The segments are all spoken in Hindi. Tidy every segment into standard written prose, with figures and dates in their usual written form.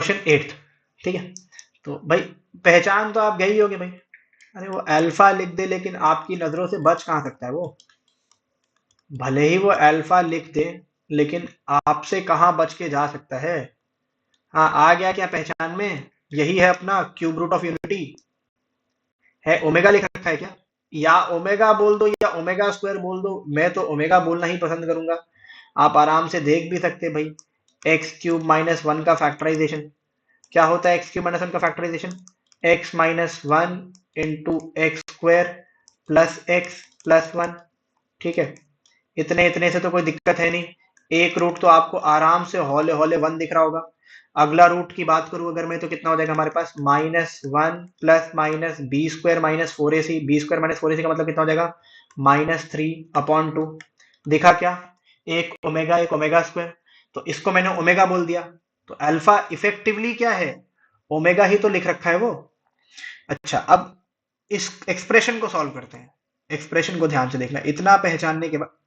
क्वेश्चन 8th, ठीक है। तो भाई पहचान तो आप गई होगे भाई, अरे वो अल्फा लिख दे लेकिन आपकी नजरों से बच कहाँ सकता है वो, भले ही वो अल्फा लिख दे लेकिन आपसे कहाँ बच के जा सकता है। हाँ आ गया क्या पहचान में, यही है अपना क्यूब रूट ऑफ यूनिटी, है ओमेगा लिख रखा है क्या, या ओमेगा बोल दो या ओमेगा स्क्वायर बोल दो, मैं तो ओमेगा बोलना ही पसंद करूंगा। आप आराम से देख भी सकते भाई, एक्स क्यूब माइनस वन का फैक्टराइजेशन क्या होता है, एक्स क्यूब माइनस वन का factorization x minus one into x square plus x plus one, ठीक है। इतने इतने से तो कोई दिक्कत है नहीं, एक रूट तो आपको आराम से हौले हौले वन दिख रहा होगा। अगला रूट की बात करूं अगर मैं तो कितना हो जाएगा हमारे पास, minus one plus minus B square minus four A C, B square minus four A C का मतलब कितना हो जाएगा, माइनस थ्री अपॉन टू। देखा क्या, एक ओमेगा स्क्वायर, तो इसको मैंने ओमेगा बोल दिया, तो अल्फा इफेक्टिवली क्या है, ओमेगा ही तो लिख रखा है वो। अच्छा अब इस एक्सप्रेशन को सॉल्व करते हैं, एक्सप्रेशन को ध्यान से देखना, इतना पहचानने के बाद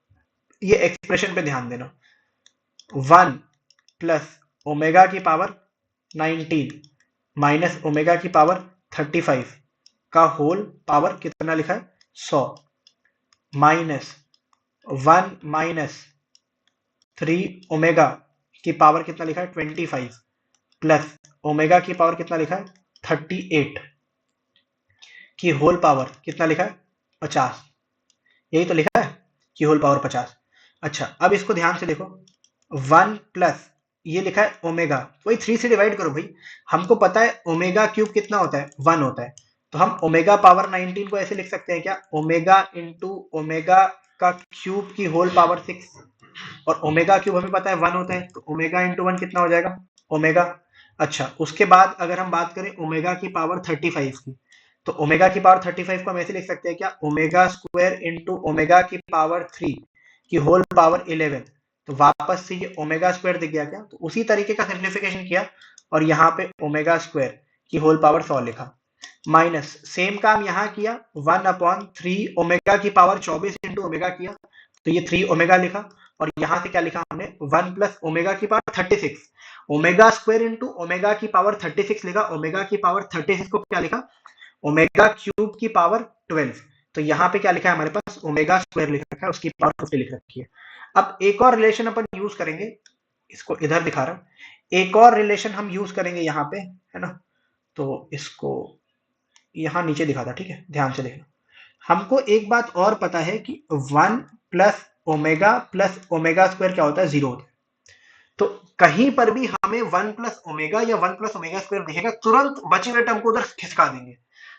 ये एक्सप्रेशन पे ध्यान देना, वन प्लस ओमेगा की पावर 19 माइनस ओमेगा की पावर 35 का होल पावर कितना लिखा है 100, minus one minus three omega की पावर कितना लिखा है 25 प्लस ओमेगा की पावर कितना लिखा है 38 की होल पावर कितना लिखा है 50, यही तो लिखा है की होल पावर 50। अच्छा अब इसको ध्यान से देखो, वन प्लस ये लिखा है ओमेगा, वही थ्री से डिवाइड करो भाई, हमको पता है ओमेगा क्यूब कितना होता है वन होता है, तो हम ओमेगा पावर 19 को ऐसे लिख सकते हैं क्या, ओमेगा इंटू ओमेगा का क्यूब की होल पावर 6, और ओमेगा क्यूब हमें पता है वन होता है, तो ओमेगा इंटू वन कितना हो जाएगा ओमेगा। अच्छा उसके बाद अगर हम बात करें ओमेगा की पावर 35 की, तो ओमेगा की पावर 35 को हम ऐसे लिख सकते हैं क्या, ओमेगा स्क्वायर इंटू ओमेगा की पावर 3 की होल पावर 11, तो वापस से ये ओमेगा स्क्वायर दिख गया क्या, तो उसी तरीके का सिंप्लीफिकेशन किया और यहाँ पे ओमेगा स्क्वायर की होल पावर 100 लिखा, माइनस सेम काम यहाँ किया, वन अपॉन थ्री ओमेगा की पावर 24 इंटू ओमेगा किया, तो ये थ्री ओमेगा लिखा, और यहाँ से क्या लिखा हमने, वन प्लस ओमेगा की power 36, omega square into omega की पावर 36 लिखा, ओमेगा की पावर 36 को क्या लिखा, ओमेगा क्यूब की पावर 12, तो यहाँ पे क्या लिखा है हमारे पास, ओमेगा स्क्वायर लिख रखा है, उसकी पावर 50 लिख रखी है। अब एक और रिलेशन अपन यूज करेंगे, इसको इधर दिखा रहा हूं, एक और रिलेशन हम यूज करेंगे यहाँ पे, है ना, तो इसको यहाँ नीचे दिखा था, ठीक है ध्यान से देखना। हमको एक बात और पता है कि वन प्लस ओमेगा स्क्वायर क्या होता है, जीरो होता है, तो कहीं पर भी हमें वन प्लस ओमेगा या वन प्लस ओमेगा स्क्वायर दिखेगा, तुरंत बचे हुए टर्म को उधर खिसका देंगे,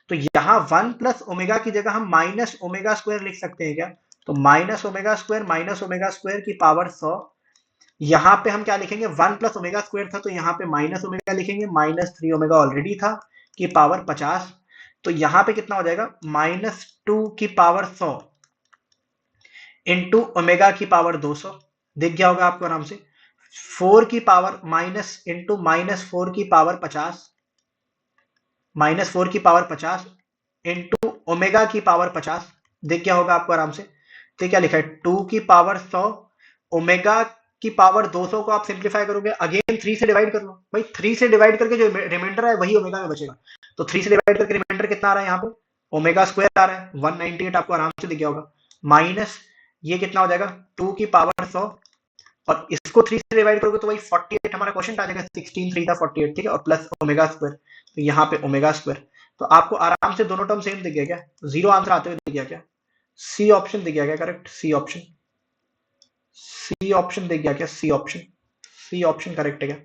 तो यहाँ वन प्लस ओमेगा की जगह हम माइनस ओमेगा स्क्वायर लिख सकते हैं क्या, तो माइनस ओमेगा स्क्वायर की पावर 100, यहाँ पे हम क्या लिखेंगे, वन प्लस ओमेगा स्क्वायर था तो यहाँ पे माइनस ओमेगा लिखेंगे, माइनस थ्री ओमेगा ऑलरेडी था की पावर 50, तो यहाँ पे कितना हो जाएगा, माइनस टू की पावर 100 इंटू ओमेगा की पावर 200, दिख गया होगा आपको आराम से, फोर की power minus into minus four की पावर 50, माइनस फोर की पावर 50 इंटू ओमेगा की पावर 50, दिख गया होगा आपको आराम से, तो क्या लिखा है टू की पावर 100, ओमेगा की पावर 200 को आप सिंप्लीफाई करोगे अगेन थ्री से डिवाइड कर लो भाई, थ्री से डिवाइड करके जो रिमाइंडर है वही ओमेगा में बचेगा, तो थ्री से डिवाइड करके रिमाइंडर कितना आ रहा है यहाँ पे, ओमेगा स्क्वायर आ रहा है 198, आपको आराम से दिख गया होगा, माइनस ये कितना हो जाएगा टू की पावर 100, और इसको थ्री से डिवाइड करोगे तो वही 48 हमारा क्वेश्चन आ जाएगा, 16 3 था 48, ठीक है, और प्लस ओमेगा स्क्वायर, तो यहाँ पे ओमेगा स्क्वायर, तो आपको आराम से दोनों टर्म सेम दिख गया क्या, जीरो आंसर आते हुए दिख गया क्या, सी ऑप्शन दिख गया क्या करेक्ट, सी ऑप्शन दिख गया क्या, सी ऑप्शन करेक्ट है क्या।